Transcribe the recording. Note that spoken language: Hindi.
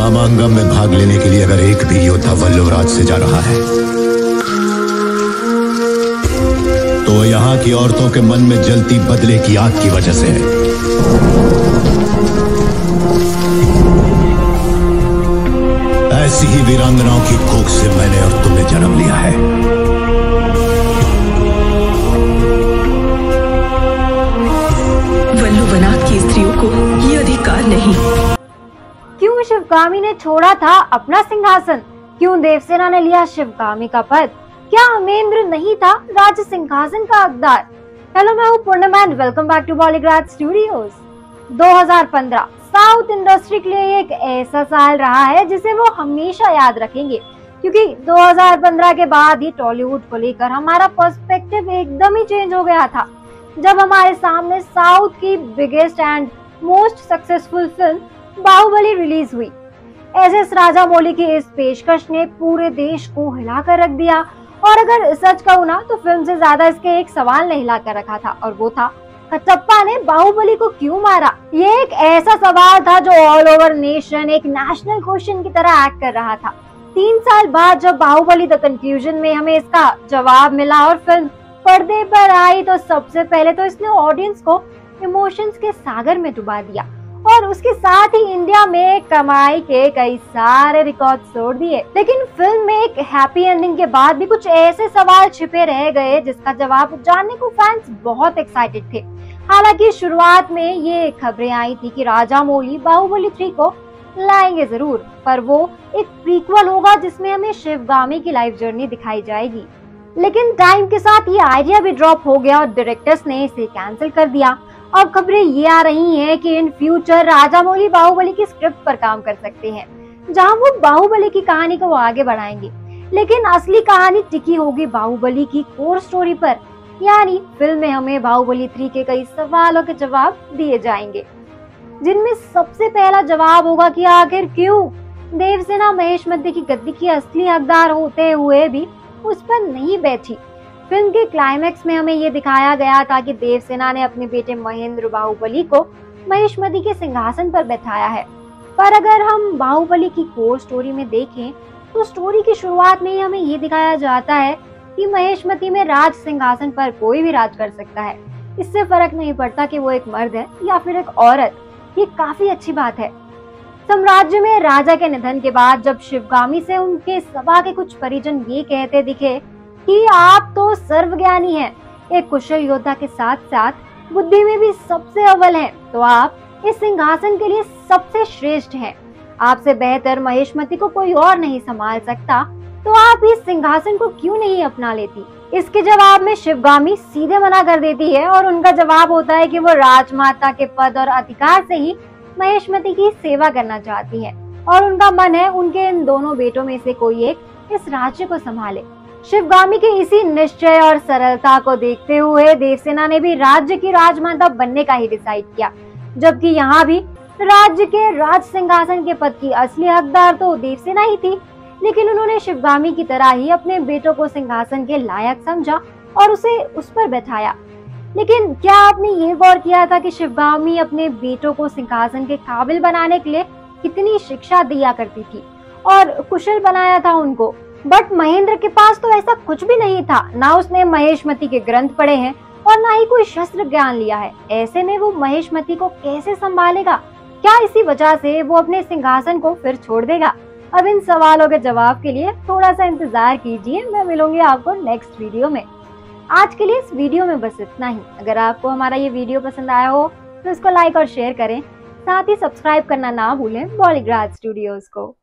मामांगम में भाग लेने के लिए अगर एक भी योद्धा वल्लवराज से जा रहा है तो यहाँ की औरतों के मन में जलती बदले की आग की वजह से है। ऐसी ही वीरांगनाओं की कोख से मैंने और तुमने जन्म लिया है। वल्लुवनाथ की स्त्रियों को ये अधिकार नहीं। क्यों शिवगामी ने छोड़ा था अपना सिंहासन? क्यों देवसेना ने लिया शिवगामी का पद? क्या अमेंद्र नहीं था राज सिंहासन का हकदार? हेलो, मैं हूँ Purnima and welcome back to Bollygrad studios. 2015 south industry के लिए एक ऐसा साल रहा है जिसे वो हमेशा याद रखेंगे, क्योंकि 2015 के बाद ही टॉलीवुड को लेकर हमारा पर्सपेक्टिव एकदम ही चेंज हो गया था, जब हमारे सामने साउथ की biggest and most successful film Baahubali release हुई। एस राजामौली की इस पेशकश ने पूरे देश को हिलाकर रख दिया, और अगर सच कहूँ ना तो फिल्म से ज्यादा इसके एक सवाल ने हिलाकर रखा था, और वो था कटप्पा ने बाहुबली को क्यों मारा। ये एक ऐसा सवाल था जो ऑल ओवर नेशन एक नेशनल क्वेश्चन की तरह एक्ट कर रहा था। 3 साल बाद जब बाहुबली द कंक्लूजन में हमें इसका जवाब मिला और फिल्म पर्दे पर आई, तो सबसे पहले तो इसने ऑडियंस को इमोशंस के सागर में डुबा दिया, और उसके साथ ही इंडिया में कमाई के कई सारे रिकॉर्ड तोड़ दिए। लेकिन फिल्म में एक हैप्पी एंडिंग के बाद भी कुछ ऐसे सवाल छिपे रह गए जिसका जवाब जानने को फैंस बहुत एक्साइटेड थे। हालांकि शुरुआत में ये खबरें आई थी कि राजामौली बाहुबली 3 को लाएंगे जरूर, पर वो एक प्रीक्वल होगा जिसमें हमें शिवगामी की लाइफ जर्नी दिखाई जाएगी। लेकिन टाइम के साथ ये आइडिया भी ड्रॉप हो गया और डायरेक्टर्स ने इसे कैंसिल कर दिया। अब खबरें ये आ रही हैं कि इन फ्यूचर राजामौली बाहुबली की स्क्रिप्ट पर काम कर सकते हैं, जहां वो बाहुबली की कहानी को आगे बढ़ाएंगे, लेकिन असली कहानी टिकी होगी बाहुबली की कोर स्टोरी पर। यानी फिल्म में हमें बाहुबली 3 के कई सवालों के जवाब दिए जाएंगे, जिनमें सबसे पहला जवाब होगा कि आखिर क्यों देवसेना महेशमती की गद्दी की असली हकदार होते हुए भी उस पर नहीं बैठी। फिल्म के क्लाइमेक्स में हमें ये दिखाया गया था कि देवसेना ने अपने बेटे महेंद्र बाहुबली को महेशमती के सिंहासन पर बैठाया है, पर अगर हम बाहुबली की कोर स्टोरी में देखें तो स्टोरी की शुरुआत में ही हमें ये दिखाया जाता है कि महेशमती में राज सिंहासन पर कोई भी राज कर सकता है। इससे फर्क नहीं पड़ता कि वो एक मर्द है या फिर एक औरत। ये काफी अच्छी बात है। साम्राज्य में राजा के निधन के बाद जब शिवगामी से उनके सभा के कुछ परिजन ये कहते दिखे कि आप तो सर्वज्ञानी हैं, एक कुशल योद्धा के साथ साथ बुद्धि में भी सबसे अव्वल हैं, तो आप इस सिंहासन के लिए सबसे श्रेष्ठ हैं, आपसे बेहतर महेशमती को कोई और नहीं संभाल सकता, तो आप इस सिंहासन को क्यों नहीं अपना लेती। इसके जवाब में शिवगामी सीधे मना कर देती है, और उनका जवाब होता है कि वो राजमाता के पद और अधिकार से ही महेशमती की सेवा करना चाहती है, और उनका मन है उनके इन दोनों बेटों में से कोई एक इस राज्य को संभाले। शिवगामी के इसी निश्चय और सरलता को देखते हुए देवसेना ने भी राज्य की राजमाता बनने का ही डिसाइड किया, जबकि यहाँ भी राज्य के राज सिंहासन के पद की असली हकदार तो देवसेना ही थी। लेकिन उन्होंने शिवगामी की तरह ही अपने बेटों को सिंहासन के लायक समझा और उसे उस पर बैठाया। लेकिन क्या आपने ये गौर किया था कि शिवगामी अपने बेटों को सिंहासन के काबिल बनाने के लिए कितनी शिक्षा दिया करती थी और कुशल बनाया था उनको? बट महेंद्र के पास तो ऐसा कुछ भी नहीं था। ना उसने महेशमती के ग्रंथ पढ़े हैं और ना ही कोई शस्त्र ज्ञान लिया है। ऐसे में वो महेशमती को कैसे संभालेगा? क्या इसी वजह से वो अपने सिंहासन को फिर छोड़ देगा? अब इन सवालों के जवाब के लिए थोड़ा सा इंतजार कीजिए, मैं मिलूंगी आपको नेक्स्ट वीडियो में। आज के लिए इस वीडियो में बस इतना ही। अगर आपको हमारा ये वीडियो पसंद आया हो तो इसको लाइक और शेयर करें, साथ ही सब्सक्राइब करना ना भूलें बॉलीग्राड स्टूडियोज को।